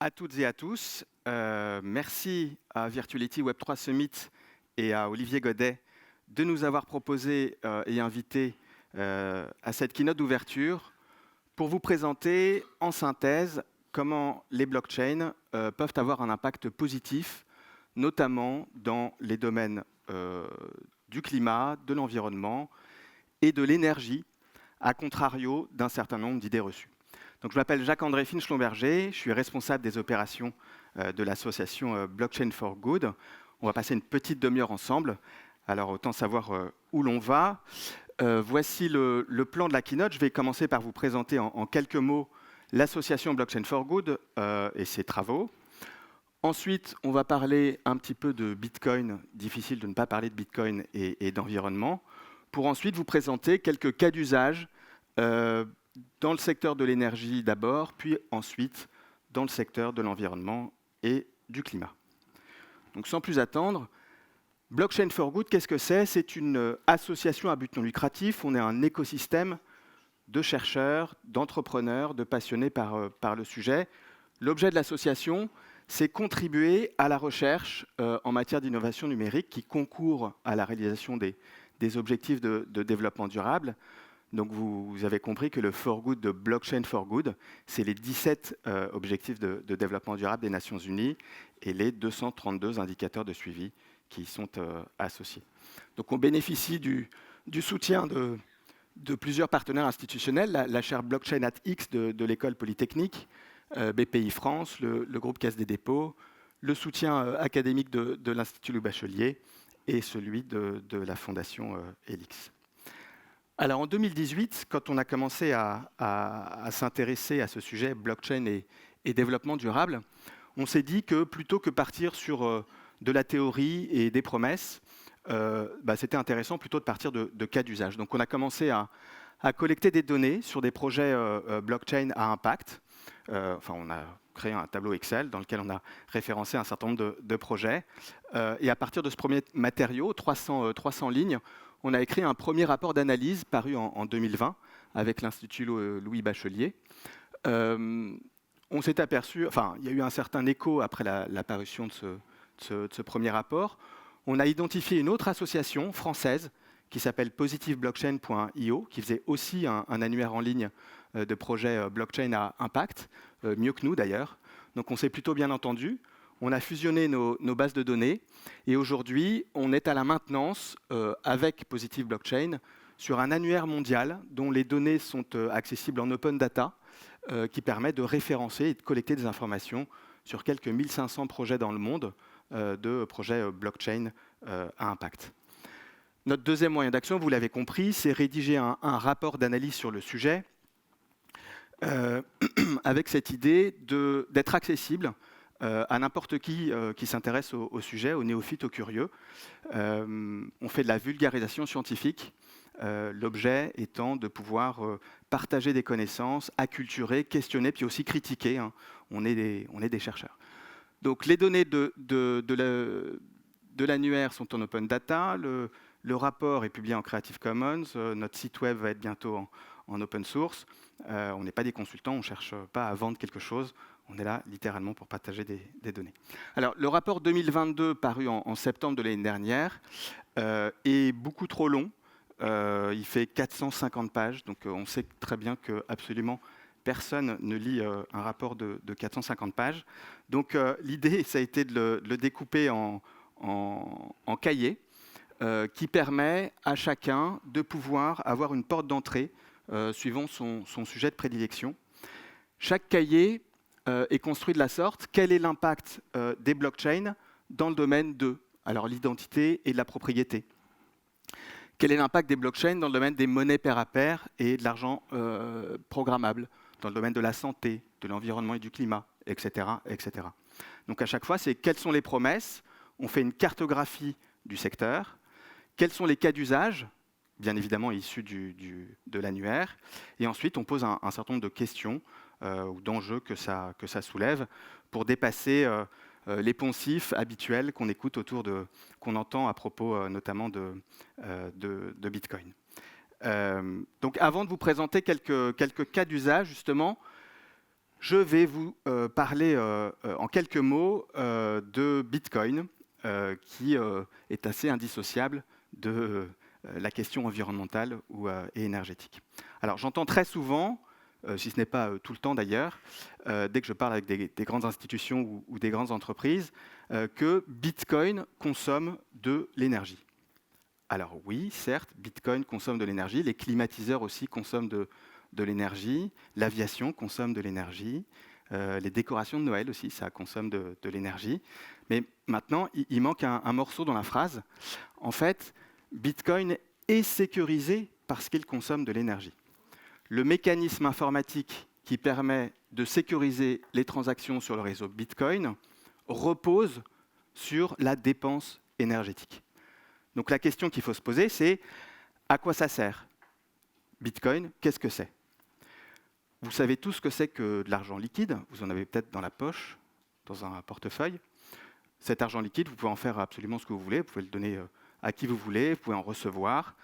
à toutes et à tous. Merci à Virtuality Web3 Summit et à Olivier Godet de nous avoir proposé et invité à cette keynote d'ouverture pour vous présenter en synthèse comment les blockchains peuvent avoir un impact positif, notamment dans les domaines du climat, de l'environnement et de l'énergie, à contrario d'un certain nombre d'idées reçues. Donc, je m'appelle Jacques-André Finch-Lomberger, je suis responsable des opérations de l'association Blockchain for Good. On va passer une petite demi-heure ensemble, alors autant savoir où l'on va. Voici le plan de la keynote. Je vais commencer par vous présenter en quelques mots l'association Blockchain for Good et ses travaux. Ensuite, on va parler un petit peu de Bitcoin, difficile de ne pas parler de Bitcoin et d'environnement, pour ensuite vous présenter quelques cas d'usage dans le secteur de l'énergie d'abord, puis ensuite dans le secteur de l'environnement et du climat. Donc sans plus attendre, Blockchain for Good, qu'est-ce que c'est? C'est une association à but non lucratif. On est un écosystème de chercheurs, d'entrepreneurs, de passionnés par le sujet. L'objet de l'association, c'est contribuer à la recherche en matière d'innovation numérique qui concourt à la réalisation des objectifs de développement durable. Donc vous avez compris que le For Good de Blockchain for Good, c'est les 17 objectifs de développement durable des Nations Unies et les 232 indicateurs de suivi qui y sont associés. Donc on bénéficie du soutien de plusieurs partenaires institutionnels, la chaire Blockchain at X de l'École Polytechnique, BPI France, le groupe Caisse des dépôts, le soutien académique de l'Institut Louis Bachelier et celui de la Fondation Helix. Alors en 2018, quand on a commencé à s'intéresser à ce sujet, blockchain et développement durable, on s'est dit que plutôt que partir sur de la théorie et des promesses, c'était intéressant plutôt de partir de cas d'usage. Donc on a commencé à collecter des données sur des projets blockchain à impact. On a créé un tableau Excel dans lequel on a référencé un certain nombre de projets. Et à partir de ce premier matériau, 300 lignes, on a écrit un premier rapport d'analyse paru en 2020 avec l'Institut Louis Bachelier. On s'est aperçu, il y a eu un certain écho après la parution de ce premier rapport. On a identifié une autre association française qui s'appelle positiveblockchain.io, qui faisait aussi un annuaire en ligne de projets blockchain à impact, mieux que nous d'ailleurs. Donc on s'est plutôt bien entendu. On a fusionné nos bases de données et aujourd'hui, on est à la maintenance avec Positive Blockchain sur un annuaire mondial dont les données sont accessibles en open data qui permet de référencer et de collecter des informations sur quelques 1500 projets dans le monde de projets blockchain à impact. Notre deuxième moyen d'action, vous l'avez compris, c'est rédiger un rapport d'analyse sur le sujet avec cette idée d'être accessible à n'importe qui s'intéresse au sujet, aux néophytes, aux curieux. On fait de la vulgarisation scientifique, l'objet étant de pouvoir partager des connaissances, acculturer, questionner, puis aussi critiquer. Hein. On est des chercheurs. Donc les données de l'annuaire sont en open data, le rapport est publié en Creative Commons, notre site web va être bientôt en open source. On n'est pas des consultants, on ne cherche pas à vendre quelque chose. On est là littéralement pour partager des données. Alors, le rapport 2022 paru en septembre de l'année dernière est beaucoup trop long. Il fait 450 pages, donc on sait très bien que absolument personne ne lit un rapport de 450 pages. Donc l'idée, ça a été de le découper en cahiers qui permet à chacun de pouvoir avoir une porte d'entrée suivant son sujet de prédilection. Chaque cahier est construit de la sorte. Quel est l'impact des blockchains dans le domaine de l'identité et de la propriété? Quel est l'impact des blockchains dans le domaine des monnaies pair à pair et de l'argent programmable, dans le domaine de la santé, de l'environnement et du climat, etc., etc. Donc à chaque fois, c'est quelles sont les promesses. On fait une cartographie du secteur. Quels sont les cas d'usage, bien évidemment issus de l'annuaire. Et ensuite, on pose un certain nombre de questions ou d'enjeux que ça soulève pour dépasser les poncifs habituels qu'on écoute qu'on entend à propos notamment de Bitcoin. Donc avant de vous présenter quelques cas d'usage, justement, Je vais vous parler en quelques mots de Bitcoin, qui est assez indissociable de la question environnementale et énergétique. Alors j'entends très souvent, si ce n'est pas tout le temps d'ailleurs, dès que je parle avec des grandes institutions ou des grandes entreprises, que Bitcoin consomme de l'énergie. Alors oui, certes, Bitcoin consomme de l'énergie, les climatiseurs aussi consomment de l'énergie, l'aviation consomme de l'énergie, les décorations de Noël aussi, ça consomme de l'énergie. Mais maintenant, il manque un morceau dans la phrase. En fait, Bitcoin est sécurisé parce qu'il consomme de l'énergie. Le mécanisme informatique qui permet de sécuriser les transactions sur le réseau Bitcoin repose sur la dépense énergétique. Donc la question qu'il faut se poser, c'est à quoi ça sert ? Bitcoin, qu'est-ce que c'est ? Vous savez tous ce que c'est que de l'argent liquide. Vous en avez peut-être dans la poche, dans un portefeuille. Cet argent liquide, vous pouvez en faire absolument ce que vous voulez. Vous pouvez le donner à qui vous voulez, vous pouvez en recevoir.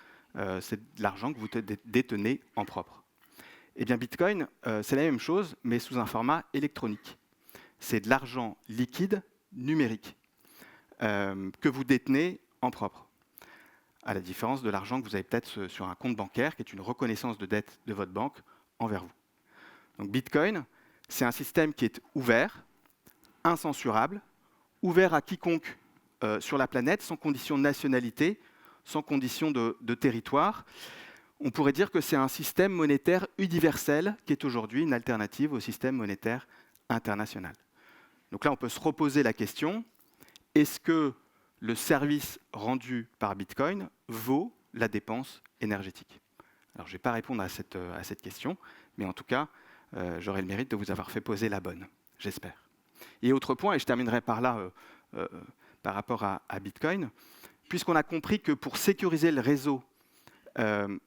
C'est de l'argent que vous détenez en propre. Eh bien, Bitcoin, c'est la même chose, mais sous un format électronique. C'est de l'argent liquide numérique que vous détenez en propre, à la différence de l'argent que vous avez peut-être sur un compte bancaire, qui est une reconnaissance de dette de votre banque envers vous. Donc Bitcoin, c'est un système qui est ouvert, incensurable, ouvert à quiconque sur la planète, sans condition de nationalité, sans condition de territoire. On pourrait dire que c'est un système monétaire universel qui est aujourd'hui une alternative au système monétaire international. Donc là, on peut se reposer la question, est-ce que le service rendu par Bitcoin vaut la dépense énergétique ? Alors, je ne vais pas répondre à cette question, mais en tout cas, j'aurai le mérite de vous avoir fait poser la bonne, j'espère. Et autre point, et je terminerai par là, par rapport à Bitcoin, puisqu'on a compris que pour sécuriser le réseau,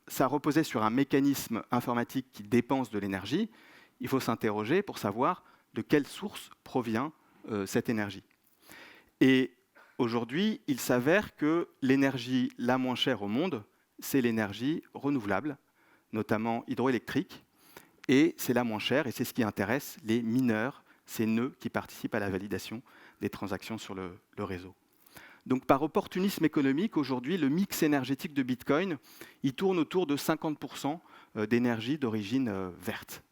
ça reposait sur un mécanisme informatique qui dépense de l'énergie, il faut s'interroger pour savoir de quelle source provient cette énergie. Et aujourd'hui, il s'avère que l'énergie la moins chère au monde, c'est l'énergie renouvelable, notamment hydroélectrique, et c'est la moins chère, et c'est ce qui intéresse les mineurs, ces nœuds qui participent à la validation des transactions sur le réseau. Donc par opportunisme économique, aujourd'hui, le mix énergétique de Bitcoin, il tourne autour de 50% d'énergie d'origine verte.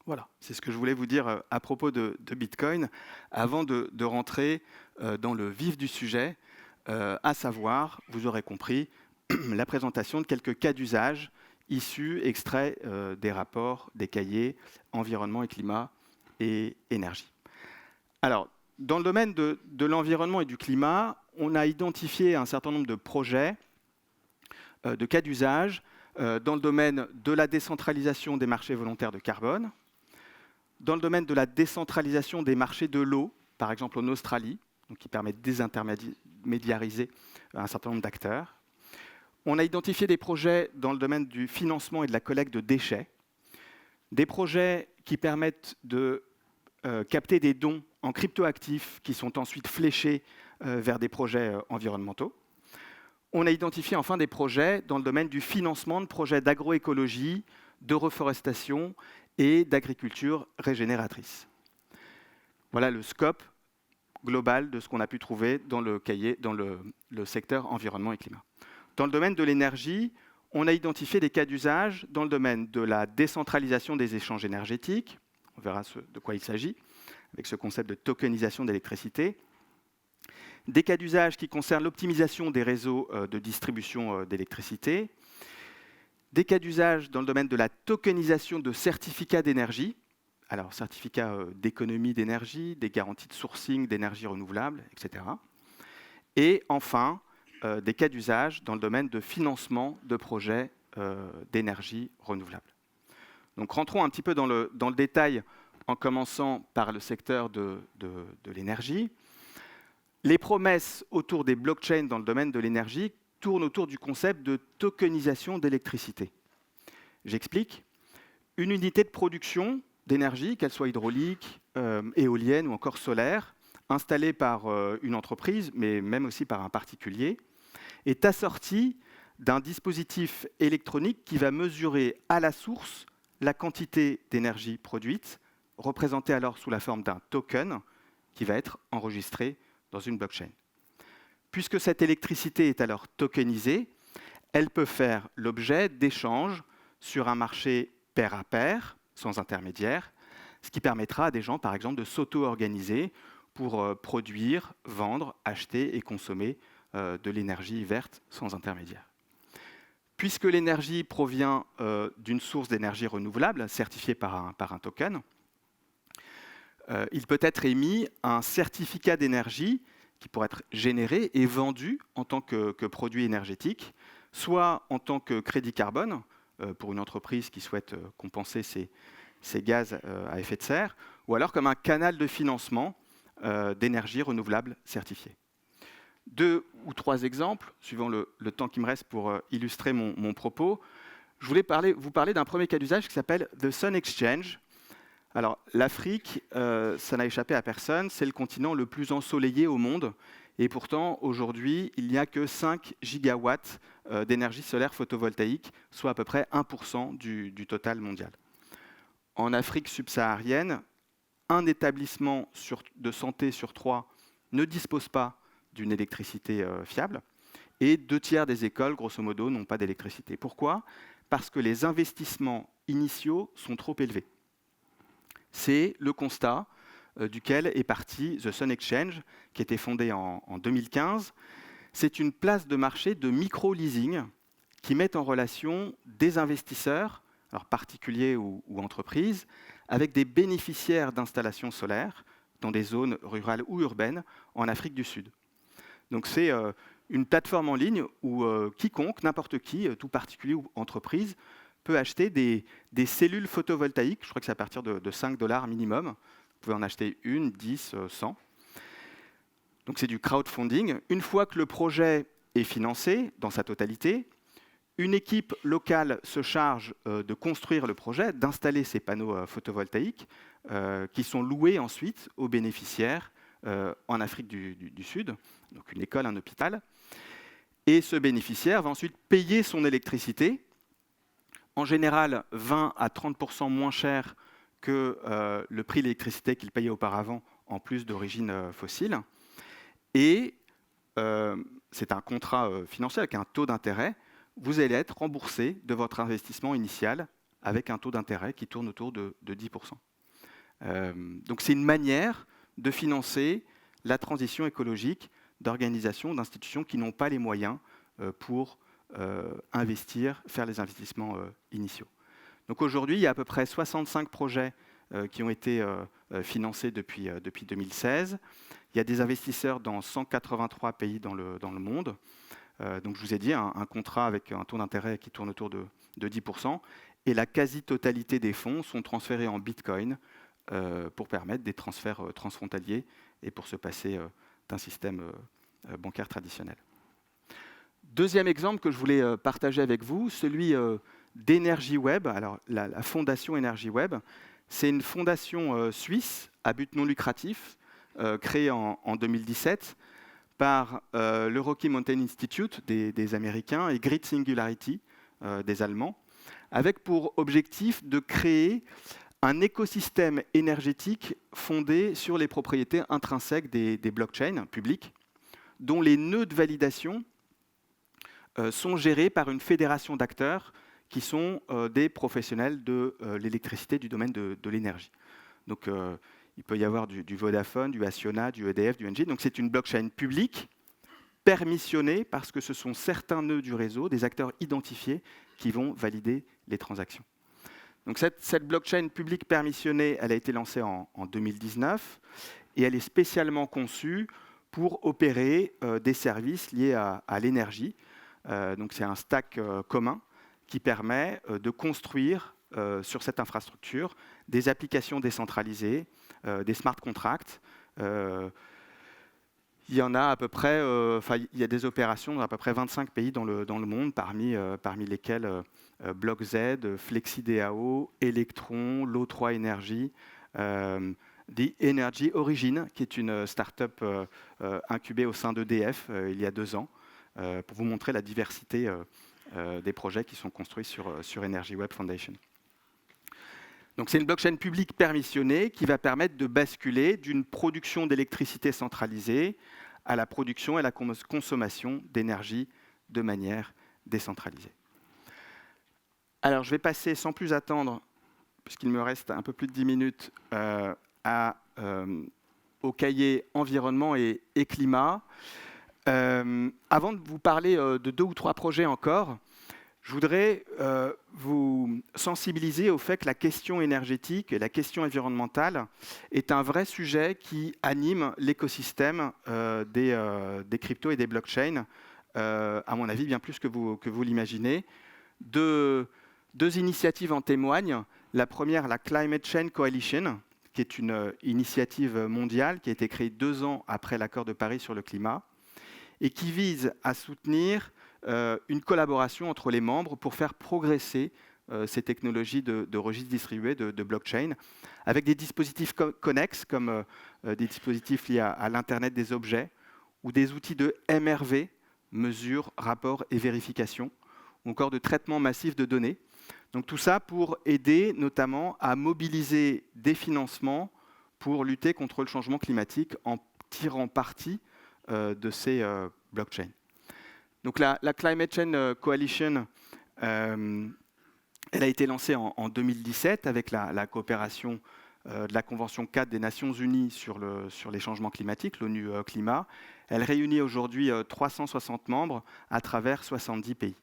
Voilà, c'est ce que je voulais vous dire à propos de Bitcoin, avant de rentrer dans le vif du sujet, à savoir, vous aurez compris, la présentation de quelques cas d'usage issus, extraits des rapports, des cahiers, environnement et climat et énergie. Alors, dans le domaine de l'environnement et du climat, on a identifié un certain nombre de projets, de cas d'usage, dans le domaine de la décentralisation des marchés volontaires de carbone, dans le domaine de la décentralisation des marchés de l'eau, par exemple en Australie, donc qui permet de désintermédiariser un certain nombre d'acteurs. On a identifié des projets dans le domaine du financement et de la collecte de déchets, des projets qui permettent de capter des dons en cryptoactifs qui sont ensuite fléchés vers des projets environnementaux. On a identifié enfin des projets dans le domaine du financement de projets d'agroécologie, de reforestation et d'agriculture régénératrice. Voilà le scope global de ce qu'on a pu trouver dans le cahier, dans le secteur environnement et climat. Dans le domaine de l'énergie, on a identifié des cas d'usage dans le domaine de la décentralisation des échanges énergétiques, on verra de quoi il s'agit, avec ce concept de tokenisation d'électricité, des cas d'usage qui concernent l'optimisation des réseaux de distribution d'électricité, des cas d'usage dans le domaine de la tokenisation de certificats d'énergie, alors certificats d'économie d'énergie, des garanties de sourcing d'énergie renouvelable, etc. Et enfin, des cas d'usage dans le domaine de financement de projets d'énergie renouvelable. Donc rentrons un petit peu dans le détail en commençant par le secteur de l'énergie. Les promesses autour des blockchains dans le domaine de l'énergie tournent autour du concept de tokenisation d'électricité. J'explique. Une unité de production d'énergie, qu'elle soit hydraulique, éolienne ou encore solaire, installée par une entreprise, mais même aussi par un particulier, est assortie d'un dispositif électronique qui va mesurer à la source la quantité d'énergie produite représentée alors sous la forme d'un token qui va être enregistré dans une blockchain. Puisque cette électricité est alors tokenisée, elle peut faire l'objet d'échanges sur un marché pair à pair, sans intermédiaire, ce qui permettra à des gens, par exemple, de s'auto-organiser pour produire, vendre, acheter et consommer de l'énergie verte sans intermédiaire. Puisque l'énergie provient d'une source d'énergie renouvelable certifiée par un token, il peut être émis un certificat d'énergie qui pourrait être généré et vendu en tant que produit énergétique, soit en tant que crédit carbone pour une entreprise qui souhaite compenser ses gaz à effet de serre, ou alors comme un canal de financement d'énergie renouvelable certifiée. 2 ou 3 exemples, suivant le temps qui me reste pour illustrer mon propos. Je voulais vous parler d'un premier cas d'usage qui s'appelle The Sun Exchange. Alors, l'Afrique, ça n'a échappé à personne, c'est le continent le plus ensoleillé au monde. Et pourtant, aujourd'hui, il n'y a que 5 gigawatts d'énergie solaire photovoltaïque, soit à peu près 1% du total mondial. En Afrique subsaharienne, un établissement de santé sur 3 ne dispose pas d'une électricité fiable, et 2 tiers des écoles, grosso modo, n'ont pas d'électricité. Pourquoi ? Parce que les investissements initiaux sont trop élevés. C'est le constat duquel est parti The Sun Exchange, qui a été fondé en 2015. C'est une place de marché de micro-leasing qui met en relation des investisseurs, alors particuliers ou entreprises, avec des bénéficiaires d'installations solaires dans des zones rurales ou urbaines en Afrique du Sud. Donc c'est une plateforme en ligne où quiconque, n'importe qui, tout particulier ou entreprise, peut acheter des cellules photovoltaïques. Je crois que c'est à partir de $5 minimum. Vous pouvez en acheter 1, 10, 100. Donc c'est du crowdfunding. Une fois que le projet est financé dans sa totalité, une équipe locale se charge de construire le projet, d'installer ces panneaux photovoltaïques qui sont loués ensuite aux bénéficiaires en Afrique du Sud, donc une école, un hôpital. Et ce bénéficiaire va ensuite payer son électricité, en général 20 à 30% moins cher que le prix de l'électricité qu'il payait auparavant, en plus d'origine fossile. Et c'est un contrat financier avec un taux d'intérêt. Vous allez être remboursé de votre investissement initial avec un taux d'intérêt qui tourne autour de 10%. Donc c'est une manière de financer la transition écologique d'organisations, d'institutions qui n'ont pas les moyens pour investir, faire les investissements initiaux. Donc aujourd'hui, il y a à peu près 65 projets qui ont été financés depuis 2016. Il y a des investisseurs dans 183 pays dans le monde. Donc je vous ai dit, un contrat avec un taux d'intérêt qui tourne autour de 10%. Et la quasi-totalité des fonds sont transférés en Bitcoin pour permettre des transferts transfrontaliers et pour se passer d'un système bancaire traditionnel. Deuxième exemple que je voulais partager avec vous, celui d'EnergyWeb. Alors, la fondation EnergyWeb, c'est une fondation suisse à but non lucratif créée en 2017 par le Rocky Mountain Institute des Américains et Grid Singularity des Allemands, avec pour objectif de créer un écosystème énergétique fondé sur les propriétés intrinsèques des blockchains publiques, dont les nœuds de validation sont gérés par une fédération d'acteurs qui sont des professionnels de l'électricité, du domaine de l'énergie. Donc, il peut y avoir du Vodafone, du Acciona, du EDF, du Engie. Donc, c'est une blockchain publique, permissionnée, parce que ce sont certains nœuds du réseau, des acteurs identifiés, qui vont valider les transactions. Donc, cette blockchain publique permissionnée, elle a été lancée en 2019 et elle est spécialement conçue pour opérer des services liés à l'énergie. Donc, c'est un stack commun qui permet de construire sur cette infrastructure des applications décentralisées, des smart contracts. Il y en a à peu près, il y a des opérations dans à peu près 25 pays dans le monde, parmi lesquels BlockZ, FlexiDAO, Electron, Lo3 Energy, The Energy Origin, qui est une start-up incubée au sein d'EDF il y a 2 ans, pour vous montrer la diversité des projets qui sont construits sur EnergyWeb Foundation. Donc c'est une blockchain publique permissionnée qui va permettre de basculer d'une production d'électricité centralisée à la production et la consommation d'énergie de manière décentralisée. Alors je vais passer sans plus attendre, puisqu'il me reste un peu plus de 10 minutes, au cahier environnement et climat. Avant de vous parler de 2 ou 3 projets encore, je voudrais vous sensibiliser au fait que la question énergétique et la question environnementale est un vrai sujet qui anime l'écosystème des cryptos et des blockchains, à mon avis, bien plus que vous l'imaginez. Deux initiatives en témoignent. La première, la Climate Change Coalition, qui est une initiative mondiale qui a été créée 2 ans après l'accord de Paris sur le climat et qui vise à soutenir une collaboration entre les membres pour faire progresser ces technologies de registres distribués, de blockchain, avec des dispositifs connexes comme des dispositifs liés à l'Internet des objets ou des outils de MRV, mesure, rapport et vérification, ou encore de traitement massif de données. Donc tout ça pour aider notamment à mobiliser des financements pour lutter contre le changement climatique en tirant parti de ces blockchains. Donc la Climate Change Coalition, elle a été lancée en 2017 avec la coopération de la Convention 4 des Nations Unies sur les changements climatiques, l'ONU Climat. Elle réunit aujourd'hui 360 membres à travers 70 pays.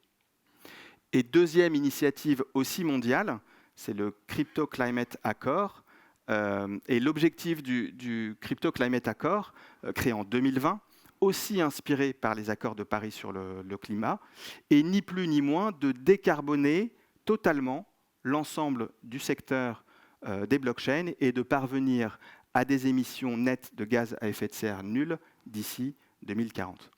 Et deuxième initiative aussi mondiale, c'est le Crypto Climate Accord. Et l'objectif du Crypto Climate Accord, créé en 2020, aussi inspiré par les accords de Paris sur le climat, est ni plus ni moins de décarboner totalement l'ensemble du secteur des blockchains et de parvenir à des émissions nettes de gaz à effet de serre nulles d'ici 2040.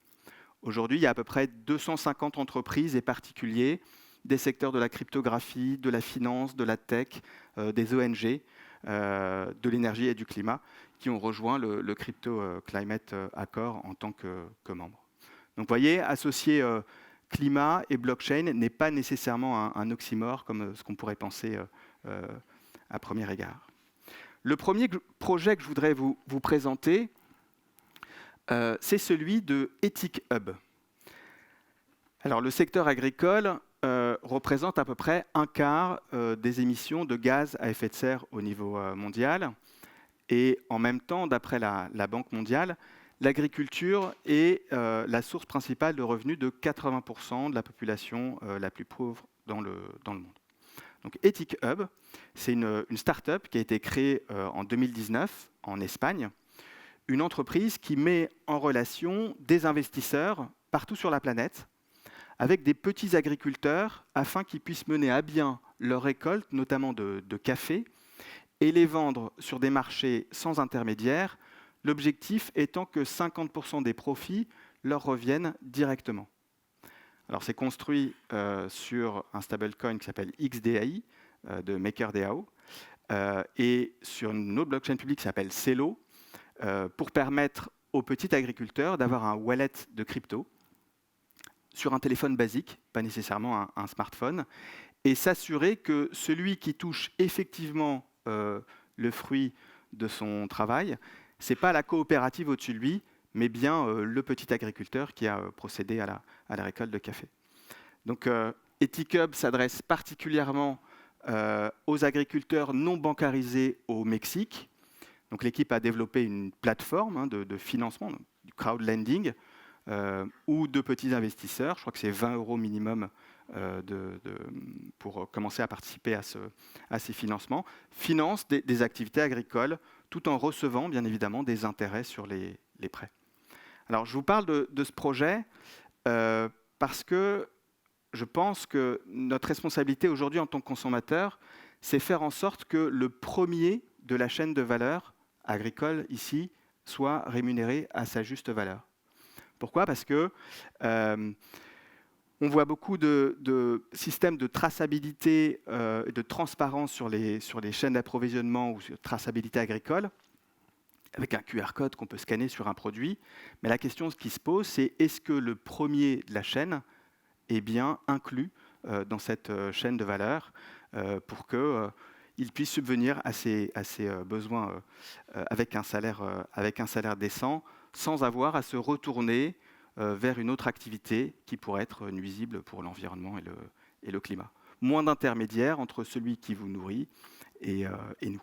Aujourd'hui, il y a à peu près 250 entreprises et particuliers des secteurs de la cryptographie, de la finance, de la tech, des ONG, de l'énergie et du climat, qui ont rejoint le Crypto Climate Accord en tant que membres. Donc vous voyez, associer climat et blockchain n'est pas nécessairement un oxymore comme ce qu'on pourrait penser à premier égard. Le premier projet que je voudrais vous présenter, c'est celui de Ethic Hub. Alors le secteur agricole représente à peu près un quart des émissions de gaz à effet de serre au niveau mondial. Et en même temps, d'après la Banque mondiale, l'agriculture est la source principale de revenus de 80% de la population la plus pauvre dans le monde. Donc Ethic Hub, c'est une start-up qui a été créée en 2019 en Espagne, une entreprise qui met en relation des investisseurs partout sur la planète avec des petits agriculteurs afin qu'ils puissent mener à bien leur récolte, notamment de café, et les vendre sur des marchés sans intermédiaire, l'objectif étant que 50% des profits leur reviennent directement. Alors c'est construit sur un stablecoin qui s'appelle XDAI de MakerDAO et sur une autre blockchain publique qui s'appelle Celo pour permettre aux petits agriculteurs d'avoir un wallet de crypto sur un téléphone basique, pas nécessairement un smartphone, et s'assurer que celui qui touche effectivement le fruit de son travail, ce n'est pas la coopérative au-dessus de lui, mais bien le petit agriculteur qui a procédé à la récolte de café. Donc Ethic Hub s'adresse particulièrement aux agriculteurs non bancarisés au Mexique. Donc l'équipe a développé une plateforme de financement, du crowdlending, ou de petits investisseurs. Je crois que c'est 20 € minimum pour commencer à participer à ces financements. Finance des activités agricoles tout en recevant bien évidemment des intérêts sur les prêts. Alors je vous parle de ce projet parce que je pense que notre responsabilité aujourd'hui en tant que consommateur, c'est faire en sorte que le premier de la chaîne de valeur agricole ici soit rémunéré à sa juste valeur. Pourquoi ? Parce que on voit beaucoup de systèmes de traçabilité et de transparence sur les chaînes d'approvisionnement ou sur traçabilité agricole, avec un QR code qu'on peut scanner sur un produit. Mais la question qui se pose, c'est est-ce que le premier de la chaîne est bien inclus dans cette chaîne de valeur pour qu'il il puisse subvenir à ses besoins avec un salaire décent, sans avoir à se retourner vers une autre activité qui pourrait être nuisible pour l'environnement et le climat. Moins d'intermédiaires entre celui qui vous nourrit et nous.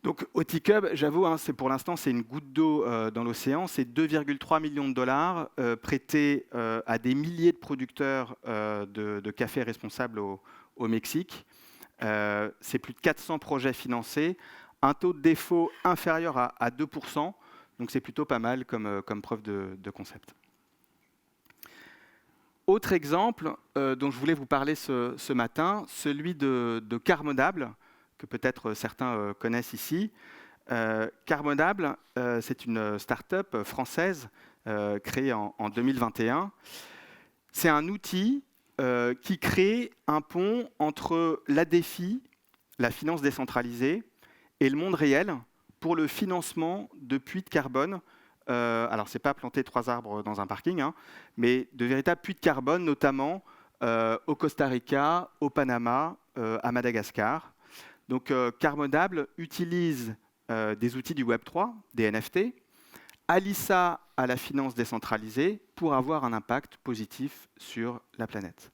Donc OtiCub, j'avoue, hein, pour l'instant, c'est une goutte d'eau dans l'océan. C'est 2,3 millions de dollars prêtés à des milliers de producteurs de café responsables au Mexique. C'est plus de 400 projets financés, un taux de défaut inférieur à 2%. Donc c'est plutôt pas mal comme preuve de concept. Autre exemple dont je voulais vous parler ce matin, celui de Carbonable, que peut-être certains connaissent ici. Carbonable, c'est une start-up française créée en 2021. C'est un outil qui crée un pont entre la DeFi, la finance décentralisée, et le monde réel pour le financement de puits de carbone. Alors, ce n'est pas planter 3 arbres dans un parking, hein, mais de véritables puits de carbone, notamment au Costa Rica, au Panama, à Madagascar. Donc, Carbonable utilise des outils du Web3, des NFT, allie ça à la finance décentralisée pour avoir un impact positif sur la planète.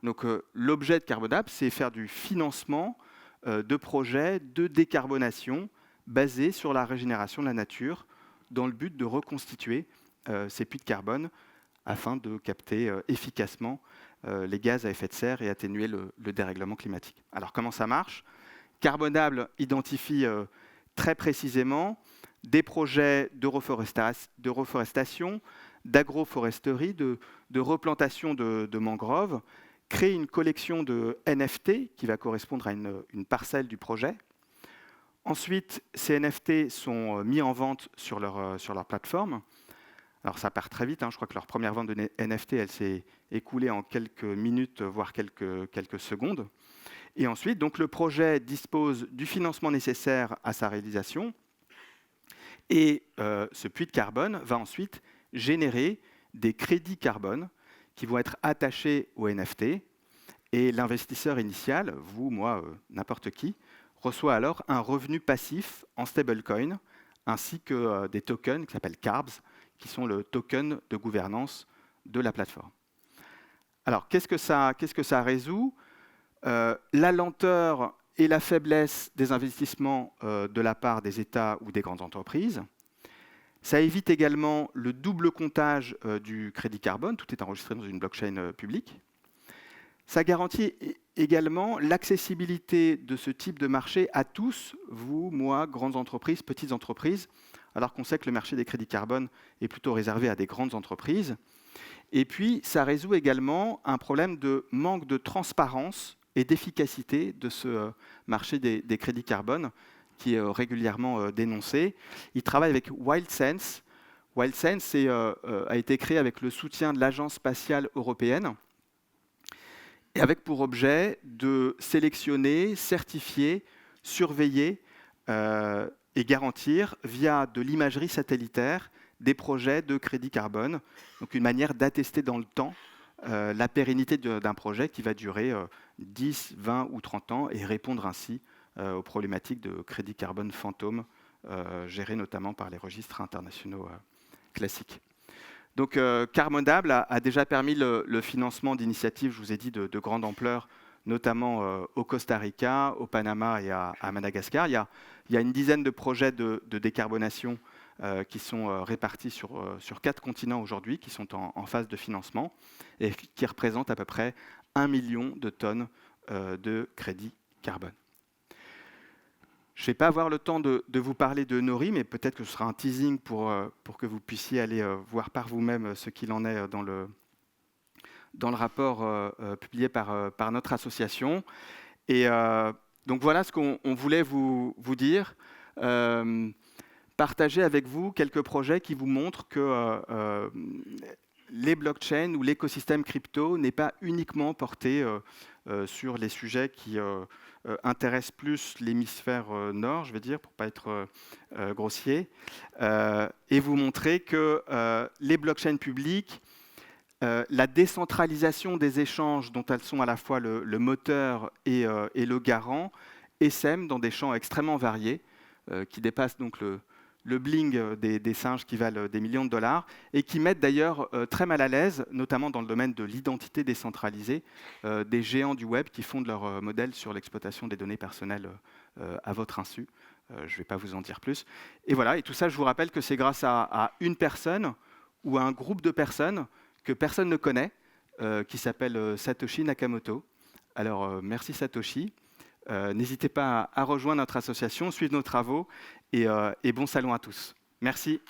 Donc, l'objet de Carbonable, c'est faire du financement de projets de décarbonation basés sur la régénération de la nature dans le but de reconstituer ces puits de carbone afin de capter efficacement les gaz à effet de serre et atténuer le dérèglement climatique. Alors, comment ça marche ? Carbonable identifie très précisément des projets de reforestation, d'agroforesterie, de replantation de mangroves, crée une collection de NFT qui va correspondre à une parcelle du projet. Ensuite, ces NFT sont mis en vente sur leur plateforme. Alors ça part très vite, hein. Je crois que leur première vente de NFT, elle s'est écoulée en quelques minutes, voire quelques secondes. Et ensuite, donc, le projet dispose du financement nécessaire à sa réalisation. Et ce puits de carbone va ensuite générer des crédits carbone qui vont être attachés au NFT. Et l'investisseur initial, vous, moi, n'importe qui, reçoit alors un revenu passif en stablecoin, ainsi que des tokens qui s'appellent CARBS, qui sont le token de gouvernance de la plateforme. Alors, qu'est-ce que ça résout ? La lenteur et la faiblesse des investissements de la part des États ou des grandes entreprises. Ça évite également le double comptage du crédit carbone, tout est enregistré dans une blockchain publique. Ça garantit également l'accessibilité de ce type de marché à tous, vous, moi, grandes entreprises, petites entreprises, alors qu'on sait que le marché des crédits carbone est plutôt réservé à des grandes entreprises. Et puis, ça résout également un problème de manque de transparence et d'efficacité de ce marché des crédits carbone qui est régulièrement dénoncé. Il travaille avec WildSense. WildSense a été créé avec le soutien de l'Agence spatiale européenne et avec pour objet de sélectionner, certifier, surveiller et garantir via de l'imagerie satellitaire des projets de crédit carbone. Donc une manière d'attester dans le temps la pérennité d'un projet qui va durer 10, 20 ou 30 ans et répondre ainsi aux problématiques de crédit carbone fantôme gérées notamment par les registres internationaux classiques. Donc Carbonable a déjà permis le financement d'initiatives, je vous ai dit, de grande ampleur, notamment au Costa Rica, au Panama et à Madagascar. Il y a une dizaine de projets de décarbonation qui sont répartis sur 4 continents aujourd'hui, qui sont en phase de financement et qui représentent à peu près 1 million de tonnes de crédit carbone. Je ne vais pas avoir le temps de vous parler de Nori, mais peut-être que ce sera un teasing pour que vous puissiez aller voir par vous-même ce qu'il en est dans le rapport publié par notre association. Et donc voilà ce qu'on voulait vous dire. Partager avec vous quelques projets qui vous montrent que les blockchains ou l'écosystème crypto n'est pas uniquement porté sur les sujets qui intéressent plus l'hémisphère nord, je vais dire, pour ne pas être grossier, et vous montrer que les blockchains publiques la décentralisation des échanges dont elles sont à la fois le moteur et le garant, essaiment dans des champs extrêmement variés, qui dépassent donc le bling des singes qui valent des millions de dollars, et qui mettent d'ailleurs très mal à l'aise, notamment dans le domaine de l'identité décentralisée, des géants du web qui fondent leur modèle sur l'exploitation des données personnelles à votre insu. Je ne vais pas vous en dire plus. Et voilà, et tout ça, je vous rappelle que c'est grâce à une personne ou à un groupe de personnes que personne ne connaît, qui s'appelle Satoshi Nakamoto. Alors, merci Satoshi. N'hésitez pas à rejoindre notre association, suivre nos travaux, et bon salon à tous. Merci.